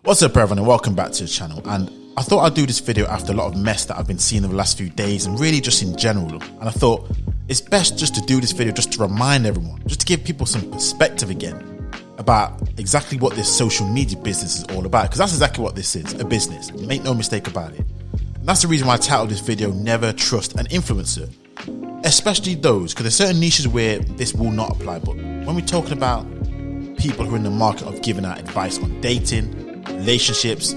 What's up everyone, and welcome back to the channel. And I thought I'd do this video after a lot of mess that I've been seeing in the last few days and really just in general. And I thought it's best just to do this video just to remind everyone, just to give people some perspective again about exactly what this social media business is all about, because that's exactly what this is, a business. Make no mistake about it. And that's the reason why I titled this video Never Trust an Influencer, especially those, because there's certain niches where this will not apply. But when we're talking about people who are in the market of giving out advice on dating, relationships,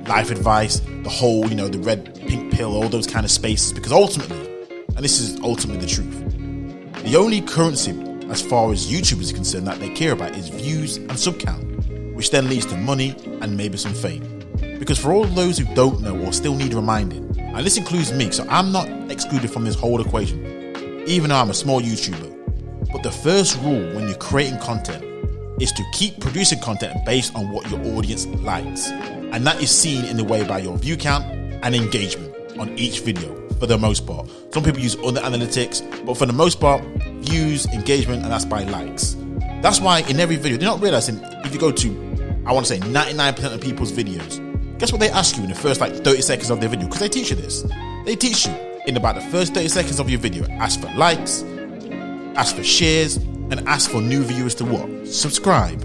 life advice, the whole, the red, pink pill, all those kind of spaces, because ultimately, and this is ultimately the truth, the only currency as far as YouTube is concerned that they care about is views and sub count, which then leads to money and maybe some fame. Because for all those who don't know or still need reminding, and this includes me, so I'm not excluded from this whole equation, even though I'm a small YouTuber, but the first rule when you're creating content is to keep producing content based on what your audience likes. And that is seen in the way by your view count and engagement on each video, for the most part. Some people use other analytics, but for the most part, views, engagement, and that's by likes. That's why in every video, they're not realizing, if you go to, I want to say 99% of people's videos, guess what they ask you in the first 30 seconds of their video? Because they teach you this. They teach you in about the first 30 seconds of your video, ask for likes, ask for shares, and ask for new viewers to what? Subscribe.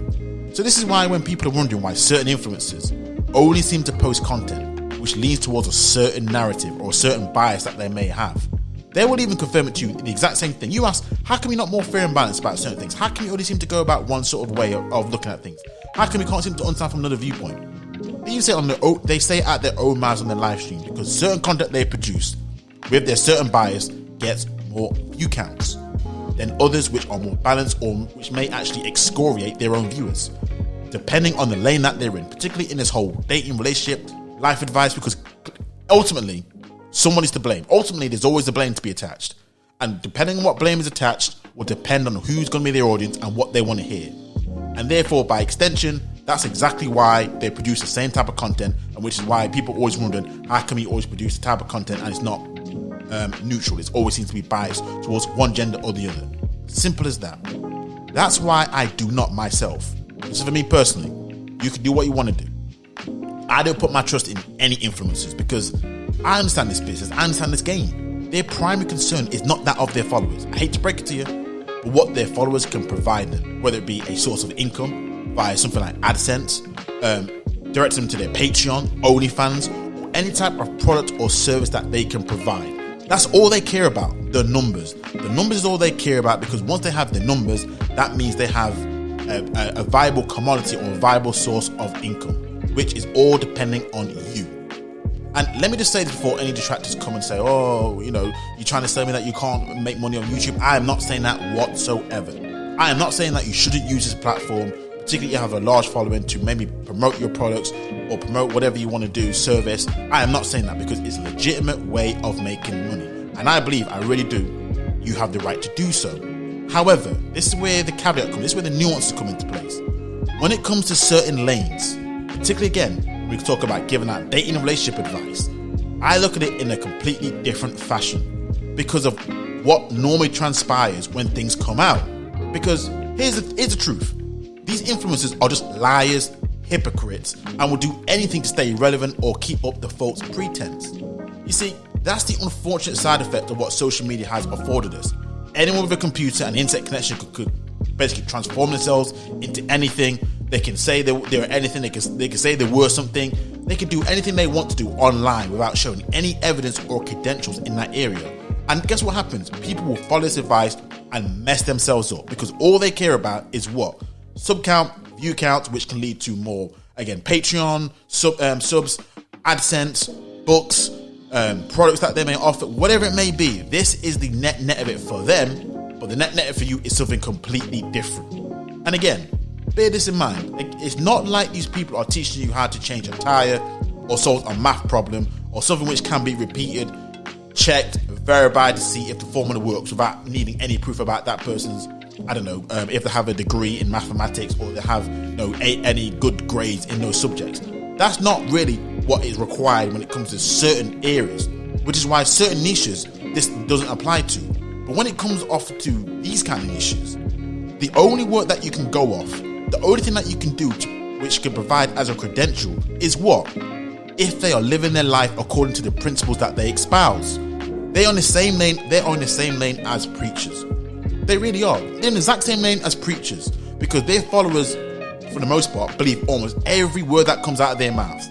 So this is why when people are wondering why certain influencers only seem to post content which leans towards a certain narrative or a certain bias that they may have, they will even confirm it to you the exact same thing. You ask, how come you're not more fair and balanced about certain things? How come you only seem to go about one sort of way of looking at things? How come you can't seem to understand from another viewpoint? They say out their own mouths on their live stream because certain content they produce with their certain bias gets more view counts than others which are more balanced or which may actually excoriate their own viewers, depending on the lane that they're in, particularly in this whole dating, relationship, life advice, because ultimately someone is to blame. Ultimately there's always a blame to be attached, and depending on what blame is attached will depend on who's going to be their audience and what they want to hear. And therefore, by extension, that's exactly why they produce the same type of content, and which is why people always wondering, how come you always produce the type of content and it's not neutral? It always seems to be biased towards one gender or the other. Simple as that. That's why I do not myself. So for me personally, you can do what you want to do. I don't put my trust in any influencers because I understand this business, I understand this game. Their primary concern is not that of their followers. I hate to break it to you, but what their followers can provide them, whether it be a source of income via something like AdSense, direct them to their Patreon, OnlyFans, or any type of product or service that they can provide. That's all they care about, the numbers. The numbers is all they care about, because once they have the numbers, that means they have a viable commodity or a viable source of income, which is all depending on you. And let me just say this before any detractors come and say, oh, you're trying to tell me that you can't make money on YouTube. I am not saying that whatsoever. I am not saying that you shouldn't use this platform, particularly if you have a large following, to maybe promote your products or promote whatever you want to do, service. I am not saying that, because it's a legitimate way of making money. And I believe, I really do, you have the right to do so. However, this is where the caveat comes, this is where the nuances come into place. When it comes to certain lanes, particularly again, we talk about giving out dating and relationship advice, I look at it in a completely different fashion because of what normally transpires when things come out. Because here's the truth. These influencers are just liars, hypocrites, and will do anything to stay relevant or keep up the false pretense. You see, that's the unfortunate side effect of what social media has afforded us. Anyone with a computer and internet connection could basically transform themselves into anything. They can say they're anything. They can say they were something. They can do anything they want to do online without showing any evidence or credentials in that area. And guess what happens? People will follow this advice and mess themselves up, because all they care about is what? Sub count, view counts, which can lead to more, again, Patreon, subs, AdSense, books, products that they may offer, whatever it may be. This is the net of it for them, but the net for you is something completely different. And again, bear this in mind. It's not like these people are teaching you how to change a tire or solve a math problem or something which can be repeated, checked, verified to see if the formula works without needing any proof about that person's, if they have a degree in mathematics or they have any good grades in those subjects. That's not really what is required when it comes to certain areas, which is why certain niches this doesn't apply to. But when it comes off to these kind of niches, the only work that you can go off, the only thing that you can do to which can provide as a credential is what? If they are living their life according to the principles that they espouse. They're on the same lane as preachers. They really are. They're in the exact same lane as preachers because their followers, for the most part, believe almost every word that comes out of their mouths.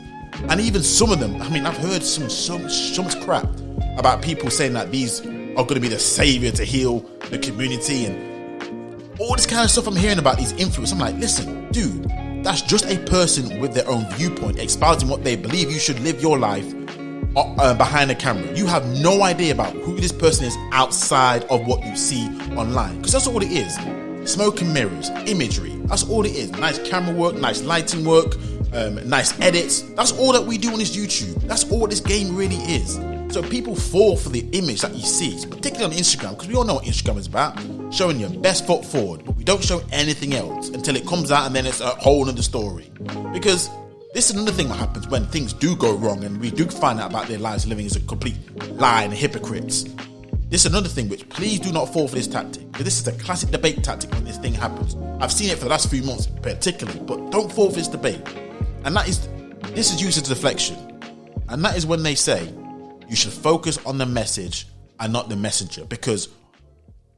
And even some of them, I've heard so much crap about people saying that these are going to be the savior to heal the community and all this kind of stuff I'm hearing about these influencers. I'm like, listen, dude, that's just a person with their own viewpoint, espousing what they believe you should live your life behind the camera. You have no idea about who this person is outside of what you see online, because that's all it is. Smoke and mirrors, imagery, that's all it is. Nice camera work, nice lighting work, nice edits. That's all that we do on this YouTube. That's all this game really is. So people fall for the image that you see, particularly on Instagram, because we all know what Instagram is about, showing your best foot forward, but we don't show anything else until it comes out and then it's a whole other story. Because this is another thing that happens when things do go wrong and we do find out about their lives living as a complete lie and hypocrites. This is another thing which, please do not fall for this tactic. Because this is a classic debate tactic when this thing happens. I've seen it for the last few months particularly, but don't fall for this debate. And this is used as deflection. And that is when they say you should focus on the message and not the messenger, because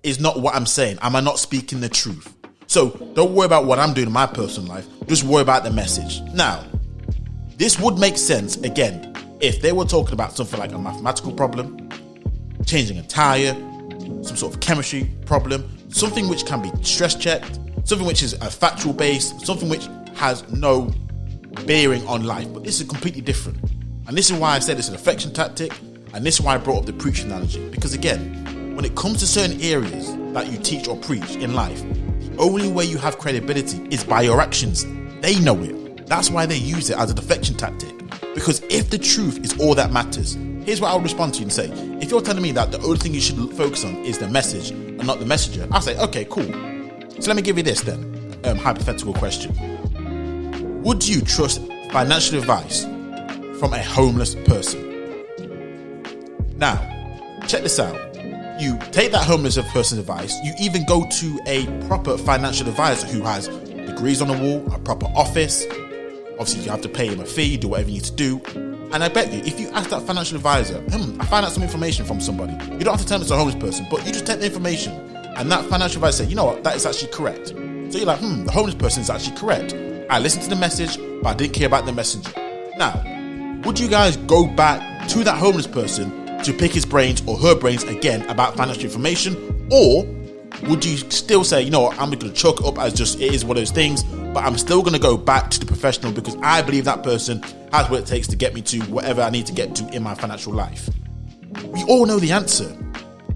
it's not what I'm saying. Am I not speaking the truth? So don't worry about what I'm doing in my personal life. Just worry about the message. Now, this would make sense, again, if they were talking about something like a mathematical problem, changing a tire, some sort of chemistry problem, something which can be stress checked, something which is a factual base, something which has no bearing on life. But this is completely different. And this is why I said it's an affection tactic, and this is why I brought up the preaching analogy. Because again, when it comes to certain areas that you teach or preach in life, the only way you have credibility is by your actions. They know it. That's why they use it as a deflection tactic. Because if the truth is all that matters, here's what I would respond to you and say. If you're telling me that the only thing you should focus on is the message and not the messenger, I'll say, okay, cool. So let me give you this then, hypothetical question. Would you trust financial advice from a homeless person? Now, check this out. You take that homeless person's advice, you even go to a proper financial advisor who has degrees on the wall, a proper office. Obviously, you have to pay him a fee, do whatever you need to do. And I bet you, if you ask that financial advisor, I find out some information from somebody, you don't have to tell them it's a homeless person, but you just take the information. And that financial advisor say, you know what, that is actually correct. So you're like, the homeless person is actually correct. I listened to the message, but I didn't care about the messenger. Now, would you guys go back to that homeless person to pick his brains or her brains again about financial information? Or would you still say, you know what, I'm going to chalk it up as just, it is one of those things, but I'm still going to go back to the professional because I believe that person has what it takes to get me to whatever I need to get to in my financial life? We all know the answer.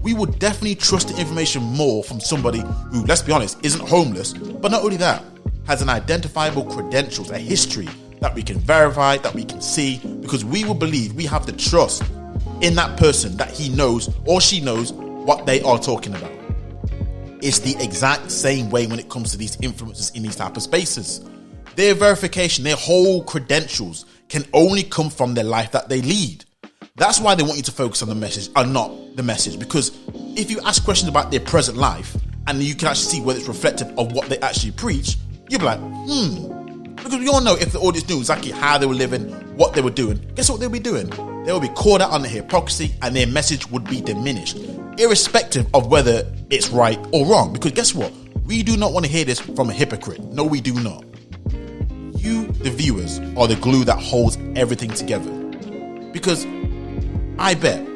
We would definitely trust the information more from somebody who, let's be honest, isn't homeless, but not only that, has an identifiable credentials, a history that we can verify, that we can see, because we will believe, we have the trust in that person that he knows or she knows what they are talking about. It's the exact same way when it comes to these influencers in these type of spaces. Their verification, their whole credentials can only come from their life that they lead. That's why they want you to focus on the message and not the message, because if you ask questions about their present life and you can actually see whether it's reflective of what they actually preach, you'll be like, because we all know if the audience knew exactly how they were living, what they were doing, guess what they'll be doing? They will be called out on their hypocrisy and their message would be diminished, irrespective of whether it's right or wrong. Because guess what? We do not want to hear this from a hypocrite. No, we do not. You, the viewers, are the glue that holds everything together. Because I bet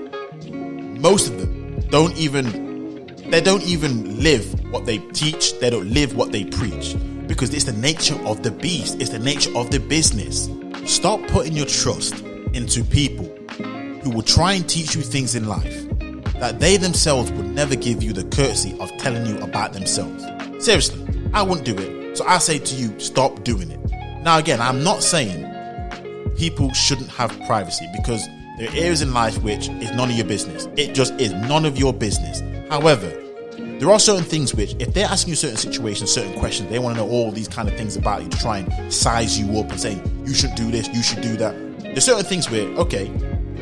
most of them don't even live what they teach. They don't live what they preach. Because it's the nature of the beast. It's the nature of the business. Stop putting your trust into people who will try and teach you things in life that they themselves would never give you the courtesy of telling you about themselves. Seriously, I wouldn't do it. So I say to you, stop doing it. Now again, I'm not saying people shouldn't have privacy, because there are areas in life which is none of your business. It just is none of your business. However, there are certain things which, if they're asking you certain situations, certain questions, they want to know all these kind of things about you to try and size you up and saying, you should do this, you should do that. There's certain things where, okay,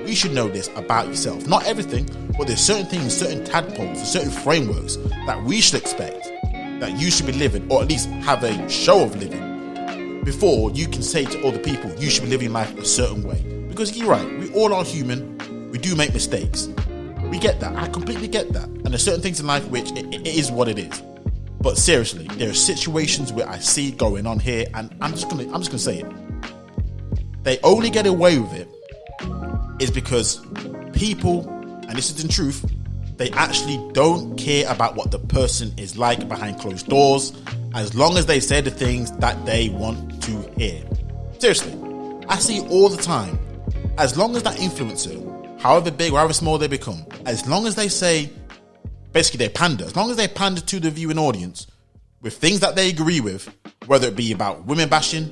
you should know this about yourself. Not everything, but there's certain things, certain tadpoles, certain frameworks that we should expect that you should be living, or at least have a show of living. before you can say to other people, you should be living life a certain way. Because you're right, we all are human. We do make mistakes. We get that. I completely get that. And there's certain things in life which it is what it is. But seriously, there are situations where I see going on here, and I'm just gonna say it. They only get away with it is because people, and this is the truth, they actually don't care about what the person is like behind closed doors, as long as they say the things that they want to hear. Seriously, I see it all the time. As long as that influencer, however big or however small they become, as long as they say, basically they pander, as long as they pander to the viewing audience with things that they agree with, whether it be about women bashing,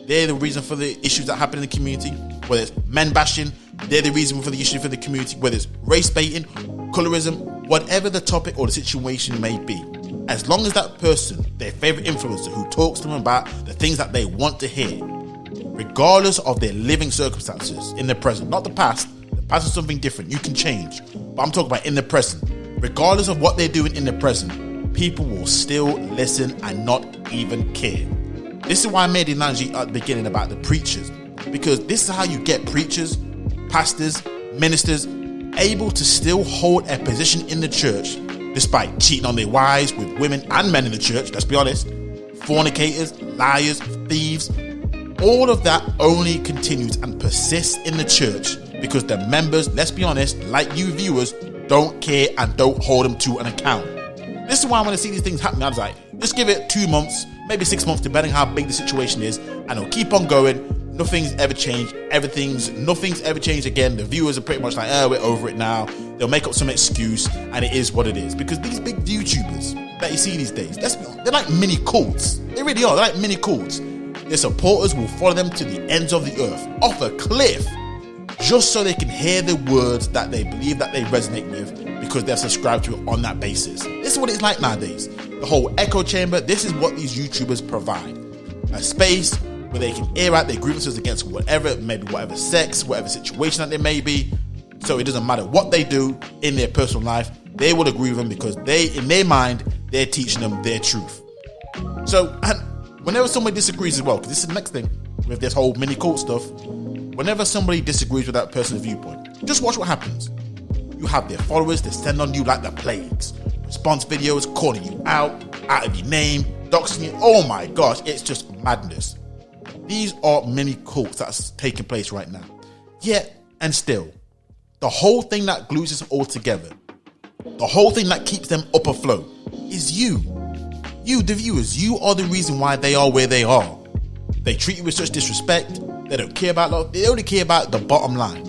they're the reason for the issues that happen in the community, whether it's men bashing, they're the reason for the issue for the community, whether it's race baiting, colorism, whatever the topic or the situation may be. As long as that person, their favorite influencer who talks to them about the things that they want to hear, regardless of their living circumstances in the present, not the past is something different, you can change, but I'm talking about in the present, regardless of what they're doing in the present, people will still listen and not even care. This is why I made the analogy at the beginning about the preachers, because this is how you get preachers, pastors, ministers able to still hold a position in the church despite cheating on their wives with women and men in the church, let's be honest, fornicators, liars, thieves. All of that only continues and persists in the church because the members, let's be honest, like you viewers, don't care and don't hold them to an account. This is why I want to see these things happening. I was like, just give it 2 months, maybe 6 months, depending how big the situation is, and it'll keep on going. Nothing's ever changed. Nothing's ever changed again. The viewers are pretty much like, we're over it now. They'll make up some excuse, and it is what it is. Because these big YouTubers that you see these days, they're like mini cults. They really are. They're like mini cults. Their supporters will follow them to the ends of the earth, off a cliff, just so they can hear the words that they believe that they resonate with, because they're subscribed to it on that basis. This is what it's like nowadays. The whole echo chamber, this is what these YouTubers provide. A space where they can air out their grievances against whatever, maybe whatever sex, whatever situation that they may be. So it doesn't matter what they do in their personal life, they will agree with them because in their mind, they're teaching them their truth. So, and whenever somebody disagrees as well, because this is the next thing with this whole mini cult stuff, whenever somebody disagrees with that person's viewpoint, just watch what happens. You have their followers, they send on you like the plagues. Response videos, calling you out of your name, doxing you. Oh my gosh, it's just madness. These are mini cults that's taking place right now. Yet and still, the whole thing that glues us all together, the whole thing that keeps them up afloat is you. You, the viewers, you are the reason why they are where they are. They treat you with such disrespect. They don't care about love. They only care about the bottom line.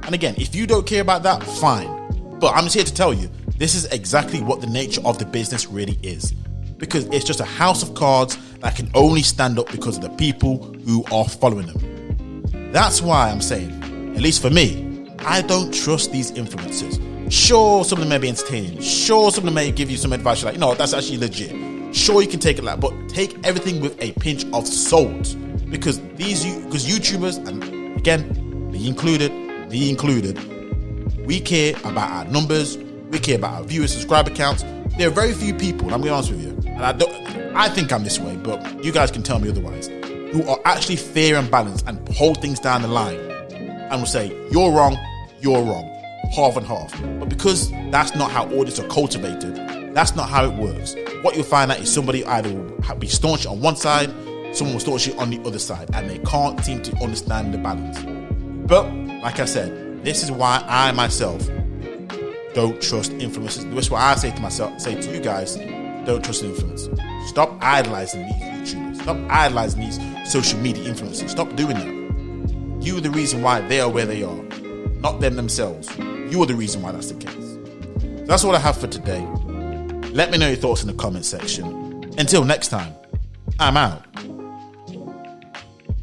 And again, if you don't care about that, fine. But I'm just here to tell you, this is exactly what the nature of the business really is. Because it's just a house of cards that can only stand up because of the people who are following them. That's why I'm saying, at least for me, I don't trust these influencers. Sure, some of them may be entertaining. Sure, some of them may give you some advice. You're like, no, that's actually legit. Sure, you can take it like, but take everything with a pinch of salt. Because YouTubers, and again, me included, we care about our numbers, we care about our viewers, subscriber counts. There are very few people, and I'm going to be honest with you, and I think I'm this way, but you guys can tell me otherwise, who are actually fair and balanced and hold things down the line and will say, you're wrong, half and half. But because that's not how audiences are cultivated, that's not how it works. What you'll find out is somebody either will be staunch on one side, someone will staunch on the other side, and they can't seem to understand the balance. But, like I said, this is why I myself don't trust influencers. That's what I say to you guys, don't trust influencers. Stop idolizing these YouTubers. Stop idolizing these social media influencers. Stop doing that. You are the reason why they are where they are, not them themselves. You are the reason why that's the case. So that's all I have for today. Let me know your thoughts in the comment section. Until next time, I'm out.